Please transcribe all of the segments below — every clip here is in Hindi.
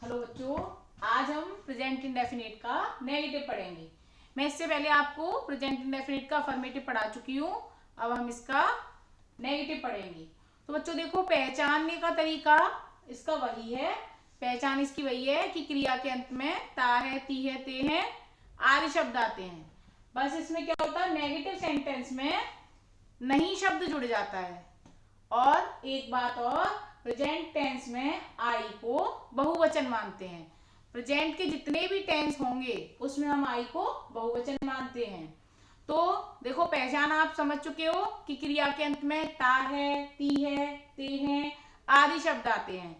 हेलो बच्चों, आज हम प्रेजेंट इंडेफिनिट का नेगेटिव पढ़ेंगे। मैं इससे पहले आपको प्रेजेंट इंडेफिनिट का अफर्मेटिव पढ़ा चुकी हूँ। अब हम इसका नेगेटिव पढ़ेंगे। तो बच्चों देखो, पहचानने का तरीका इसका वही है। पहचान इसकी वही है कि क्रिया के अंत में ता है, ती है, ते है आदि शब्द आते हैं। बस इसमें क्या होता है, नेगेटिव सेंटेंस में नहीं शब्द जुड़ जाता है। और एक बात और, प्रेजेंट टेंस में आई को बहुवचन मानते हैं। प्रेजेंट के जितने भी टेंस होंगे उसमें हम आई को बहुवचन मानते हैं। तो देखो, पहचान आप समझ चुके हो कि क्रिया के अंत में ता है, ती है, ते है आदि शब्द आते हैं।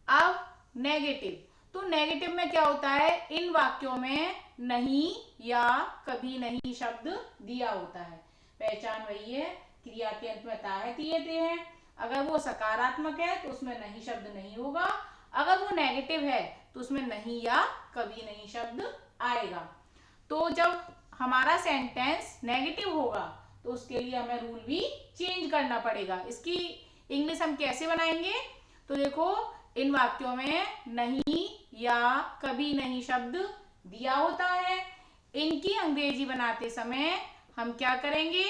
अब नेगेटिव, तो नेगेटिव में क्या होता है, इन वाक्यों में नहीं या कभी नहीं शब्द दिया होता है। पहचान वही है, क्रिया के अंत में ता है, ती है, ते है। अगर वो सकारात्मक है तो उसमें नहीं शब्द नहीं होगा। अगर वो नेगेटिव है तो उसमें नहीं या कभी नहीं शब्द आएगा। तो जब हमारा सेंटेंस नेगेटिव होगा तो उसके लिए हमें रूल भी चेंज करना पड़ेगा। इसकी इंग्लिश हम कैसे बनाएंगे, तो देखो, इन वाक्यों में नहीं या कभी नहीं शब्द दिया होता है। इनकी अंग्रेजी बनाते समय हम क्या करेंगे,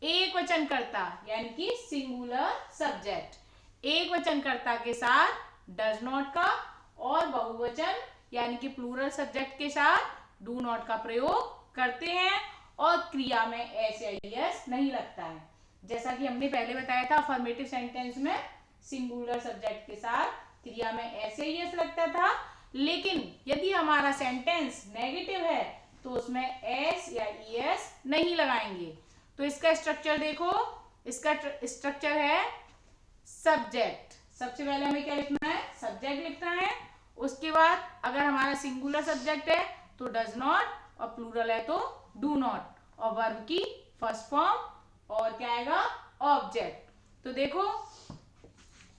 एक वचन कर्ता यानी कि सिंगुलर सब्जेक्ट एक वचन कर्ता के साथ डज नॉट का, और बहुवचन यानी कि प्लूरल सब्जेक्ट के साथ डू नॉट का प्रयोग करते हैं। और क्रिया में एस या एस नहीं लगता है। जैसा कि हमने पहले बताया था, अफर्मेटिव सेंटेंस में सिंगुलर सब्जेक्ट के साथ क्रिया में एस या एस लगता था। लेकिन यदि हमारा सेंटेंस नेगेटिव है तो उसमें एस या एस नहीं लगाएंगे। तो इसका स्ट्रक्चर देखो, इसका स्ट्रक्चर है सब्जेक्ट। सबसे पहले हमें क्या लिखना है, सब्जेक्ट लिखना है। उसके बाद अगर हमारा सिंगुलर सब्जेक्ट है तो डज नॉट, और प्लूरल है तो डू नॉट, और वर्ब की फर्स्ट फॉर्म, और क्या आएगा, ऑब्जेक्ट। तो देखो,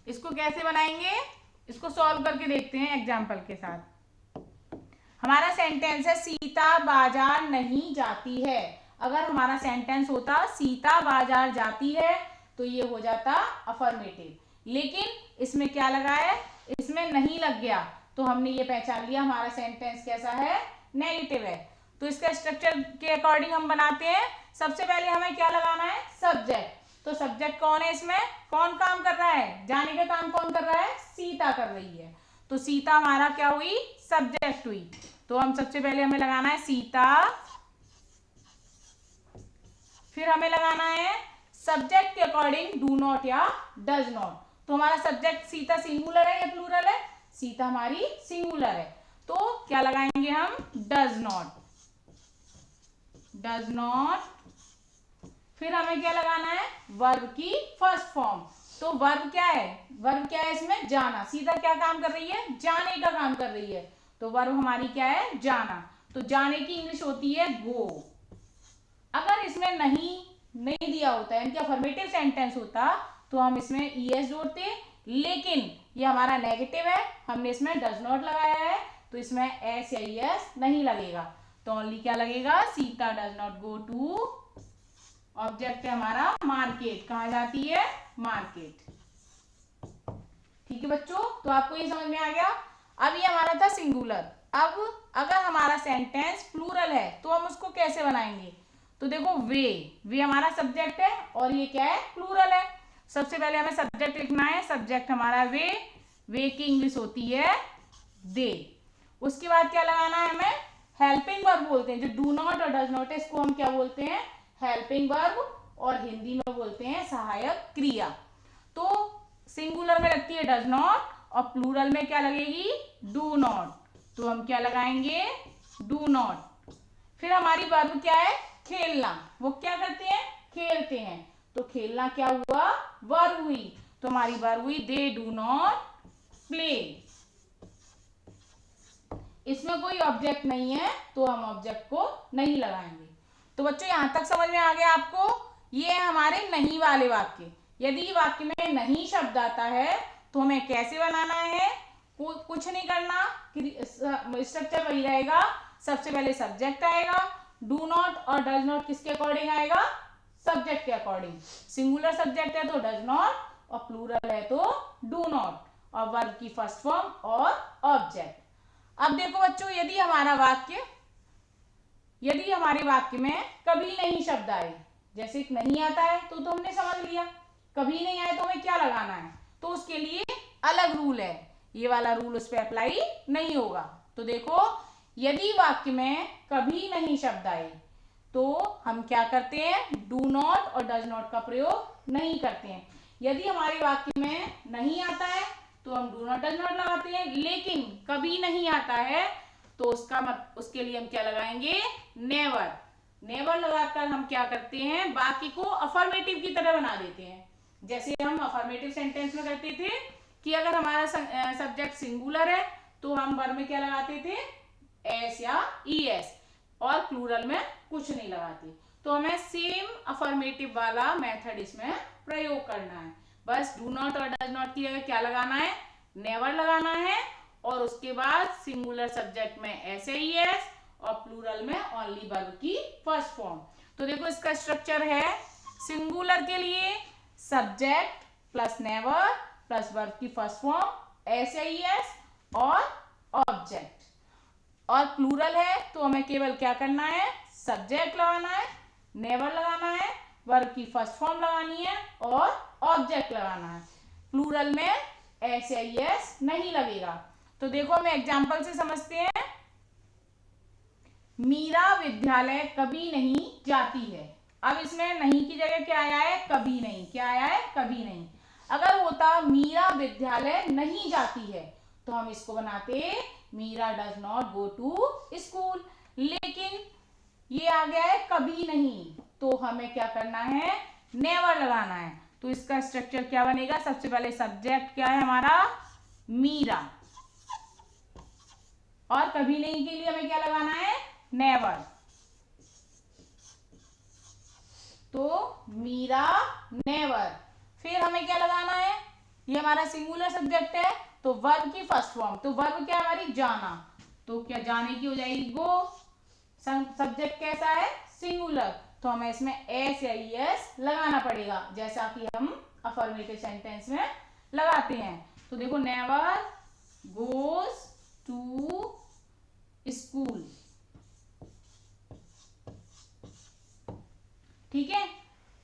इसको कैसे बनाएंगे, इसको सॉल्व करके देखते हैं एग्जाम्पल के साथ। हमारा सेंटेंस है सीता बाजार नहीं जाती है। अगर हमारा सेंटेंस होता सीता बाजार जाती है तो ये हो जाता अफर्मेटिव। लेकिन इसमें क्या लगा है, इसमें नहीं लग गया, तो हमने ये पहचान लिया हमारा सेंटेंस कैसा है, नेगेटिव है। तो इसका स्ट्रक्चर के अकॉर्डिंग हम बनाते हैं। सबसे पहले हमें क्या लगाना है, सब्जेक्ट। तो सब्जेक्ट कौन है, इसमें कौन काम कर रहा है, जाने का काम कौन कर रहा है, सीता कर रही है। तो सीता हमारा क्या हुई, सब्जेक्ट हुई। तो हम सबसे पहले हमें लगाना है सीता, फिर हमें लगाना है सब्जेक्ट के अकॉर्डिंग डू नॉट या डज नॉट। तो हमारा सब्जेक्ट सीता सिंगुलर है या प्लूरल है, सीता हमारी सिंगुलर है, तो क्या लगाएंगे हम, डज नॉट, डज नॉट। फिर हमें क्या लगाना है, वर्ब की फर्स्ट फॉर्म। तो वर्ब क्या है, वर्ब क्या है इसमें, जाना। सीता क्या काम कर रही है, जाने का काम कर रही है, तो वर्ब हमारी क्या है, जाना। तो जाने की इंग्लिश होती है गो। अगर इसमें नहीं दिया होता है, इनका अफर्मेटिव सेंटेंस होता तो हम इसमें ईएस जोड़ते, लेकिन ये हमारा नेगेटिव है, हमने इसमें डज नॉट लगाया है, तो इसमें एस या ईएस नहीं लगेगा। तो ओनली क्या लगेगा, Sita does not go to, object है हमारा मार्केट, कहाँ जाती है, मार्केट। ठीक है बच्चों, तो आपको ये समझ में आ गया। अब ये हमारा था सिंगुलर। अब अगर हमारा सेंटेंस प्लूरल है तो हम उसको कैसे बनाएंगे, तो देखो, वे हमारा सब्जेक्ट है और ये क्या है, प्लूरल है। सबसे पहले हमें सब्जेक्ट लिखना है, सब्जेक्ट हमारा वे की इंग्लिश होती है दे। उसके बाद क्या लगाना है हमें, हेल्पिंग वर्ब बोलते हैं, जो डू नॉट और डज नॉट है इसको हम क्या बोलते हैं, हेल्पिंग वर्ब, और हिंदी में बोलते हैं सहायक क्रिया। तो सिंगुलर में लगती है डज नॉट, और प्लूरल में क्या लगेगी, डू नॉट, तो हम क्या लगाएंगे, डू नॉट। फिर हमारी वर्ब क्या है, खेलना। वो क्या करते हैं, खेलते हैं, तो खेलना क्या हुआ, वर्ब हुई, तो हमारी वर्ब हुई दे डू नॉट प्ले। इसमें कोई ऑब्जेक्ट नहीं है तो हम ऑब्जेक्ट को नहीं लगाएंगे। तो बच्चों, यहां तक समझ में आ गया आपको, ये है हमारे नहीं वाले वाक्य। यदि वाक्य में नहीं शब्द आता है तो हमें कैसे बनाना है, कुछ नहीं करना, स्ट्रक्चर वही रहेगा। सबसे पहले सब्जेक्ट आएगा, डू नॉट और डज नॉट किसके अकॉर्डिंग आएगा, सब्जेक्ट के अकॉर्डिंग। सिंगुलर सब्जेक्ट है तो डज नॉट, और प्लूरल है तो डू नॉट, और वर्ब की फर्स्ट फॉर्म और ऑब्जेक्ट। अब देखो बच्चों, यदि हमारे वाक्य में कभी नहीं शब्द आए, जैसे नहीं आता है तो हमने समझ लिया, कभी नहीं आए तो हमें क्या लगाना है, तो उसके लिए अलग रूल है, ये वाला रूल उस पर अप्लाई नहीं होगा। तो देखो, यदि वाक्य में कभी नहीं शब्द आए तो हम क्या करते हैं, डू नॉट और डज नॉट का प्रयोग नहीं करते हैं। यदि हमारे वाक्य में नहीं आता है तो हम डू नॉट डज नॉट लगाते हैं, लेकिन कभी नहीं आता है तो उसके लिए हम क्या लगाएंगे, नेवर। नेवर लगाकर हम क्या करते हैं, वाक्य को अफर्मेटिव की तरह बना देते हैं। जैसे हम अफर्मेटिव सेंटेंस में करते थे कि अगर हमारा सब्जेक्ट सिंगुलर है तो हम वर्ब में क्या लगाते थे, एस या ईएस, और प्लूरल में कुछ नहीं लगाते। तो हमें सेम अफर्मेटिव वाला मेथड इसमें प्रयोग करना है। बस डू नॉट और डज नॉट की जगह क्या लगाना है, नेवर लगाना है, और उसके बाद सिंगुलर सब्जेक्ट में ऐसे ही एस और प्लूरल में ओनली वर्ब की फर्स्ट फॉर्म। तो देखो इसका स्ट्रक्चर है, सिंगुलर के लिए subject plus never plus verb की फर्स्ट फॉर्म ऐसे ही एस और ऑब्जेक्ट, और प्लूरल है तो हमें केवल क्या करना है, सब्जेक्ट लगाना है, नेवर लगाना है, वर्ब की फर्स्ट फॉर्म लगानी है और ऑब्जेक्ट लगाना है। प्लूरल में एस या एस नहीं लगेगा। तो देखो हम एग्जाम्पल से समझते हैं। मीरा विद्यालय कभी नहीं जाती है। अब इसमें नहीं की जगह क्या आया है, कभी नहीं। क्या आया है, कभी नहीं। अगर होता मीरा विद्यालय नहीं जाती है तो हम इसको बनाते Meera does not go to school, लेकिन ये आ गया है कभी नहीं, तो हमें क्या करना है, नेवर लगाना है। तो इसका स्ट्रक्चर क्या बनेगा, सबसे पहले सब्जेक्ट क्या है हमारा, मीरा, और कभी नहीं के लिए हमें क्या लगाना है, नेवर। तो मीरा नेवर, फिर हमें क्या लगाना है, ये हमारा सिंगुलर सब्जेक्ट है तो वर्ब की फर्स्ट फॉर्म, तो वर्ब क्या हमारी, जाना, तो क्या जाने की हो जाएगी गो। सब्जेक्ट कैसा है, सिंगुलर, तो हमें इसमें एस या एस लगाना पड़ेगा, जैसा कि हम अफर्मेटिव सेंटेंस में लगाते हैं। तो देखो, नेवर गोज टू स्कूल, ठीक है।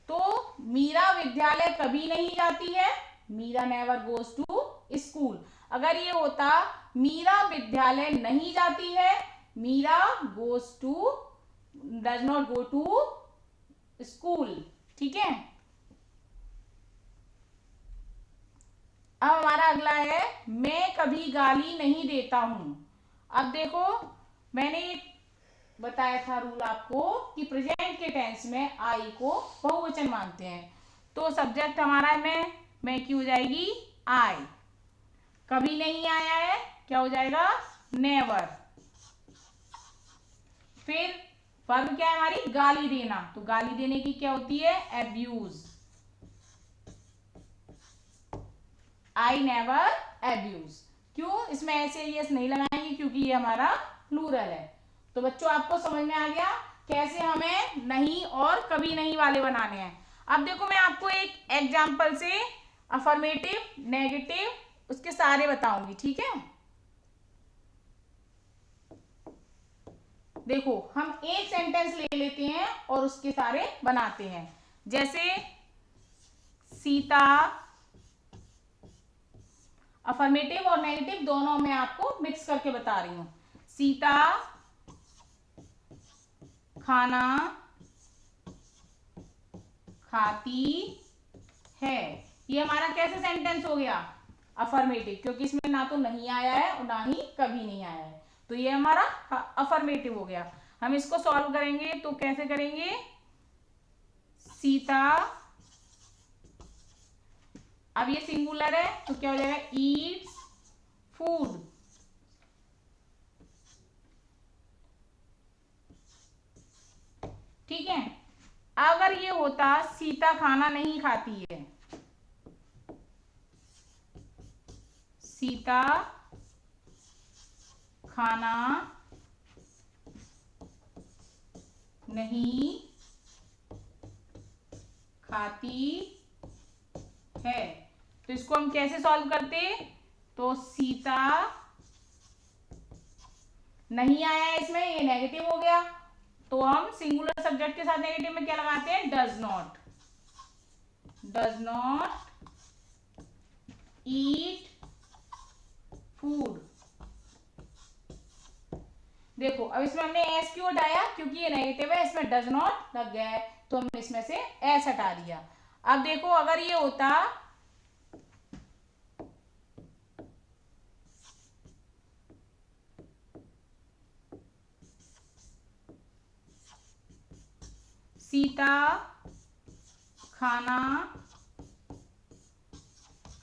तो मीरा विद्यालय कभी नहीं जाती है, Meera never goes to school. अगर ये होता मीरा विद्यालय नहीं जाती है, Meera goes to, does not go to school, ठीक है। अब हमारा अगला है, मैं कभी गाली नहीं देता हूं। अब देखो, मैंने बताया था रूल आपको कि प्रेजेंट के टेंस में आई को बहुवचन मानते हैं, तो सब्जेक्ट हमारा है मैं की हो जाएगी आई, कभी नहीं आया है क्या हो जाएगा, नेवर। फिर वर्ब क्या है हमारी, गाली देना, तो गाली देने की क्या होती है, एब्यूज, आई नेवर एब्यूज। क्यों, इसमें ऐसे यस नहीं लगाएंगे क्योंकि ये हमारा प्लूरल है। तो बच्चों आपको समझ में आ गया कैसे हमें नहीं और कभी नहीं वाले बनाने हैं। अब देखो, मैं आपको एक एग्जाम्पल से अफर्मेटिव, नेगेटिव उसके सारे बताऊंगी, ठीक है। देखो, हम एक सेंटेंस ले लेते हैं और उसके सारे बनाते हैं। जैसे सीता, अफर्मेटिव और नेगेटिव दोनों मैं आपको मिक्स करके बता रही हूं। सीता खाना खाती है, ये हमारा कैसे सेंटेंस हो गया, अफर्मेटिव, क्योंकि इसमें ना तो नहीं आया है और ना ही कभी नहीं आया है, तो ये हमारा अफर्मेटिव हो गया। हम इसको सॉल्व करेंगे तो कैसे करेंगे, सीता, अब ये सिंगुलर है तो क्या हो जाएगा, ईट्स फूड, ठीक है। अगर ये होता सीता खाना नहीं खाती है, सीता खाना नहीं खाती है, तो इसको हम कैसे सॉल्व करते, तो सीता नहीं आया है इसमें, ये नेगेटिव हो गया, तो हम सिंगुलर सब्जेक्ट के साथ नेगेटिव में क्या लगाते हैं, does not, does not eat food. देखो अब इसमें हमने एस क्यों हटाया, क्योंकि ये नेगेटिव है, इसमें डज नॉट लग गया है, तो हमने इसमें से एस हटा दिया। अब देखो अगर ये होता सीता खाना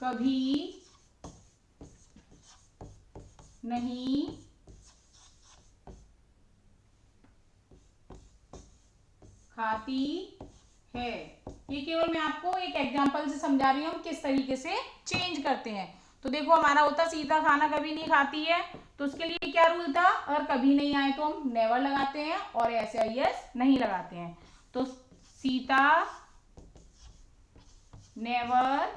कभी नहीं खाती है, ये केवल मैं आपको एक एग्जांपल से समझा रही हूँ किस तरीके से चेंज करते हैं। तो देखो हमारा होता सीता खाना कभी नहीं खाती है, तो उसके लिए क्या रूल था, अगर कभी नहीं आए तो हम नेवर लगाते हैं और ऐसे आई एस नहीं लगाते हैं। तो सीता नेवर,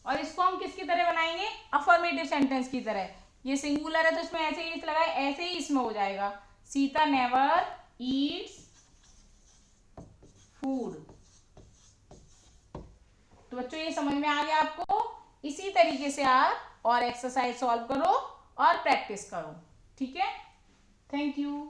और इसको हम किसकी तरह बनाएंगे, अफर्मेटिव सेंटेंस की तरह। ये सिंगुलर है तो इसमें ऐसे ही लगाए, ऐसे ही इसमें हो जाएगा, सीता नेवर ईट्स फूड। तो बच्चों ये समझ में आ गया आपको, इसी तरीके से आप और एक्सरसाइज सॉल्व करो और प्रैक्टिस करो, ठीक है। Thank you.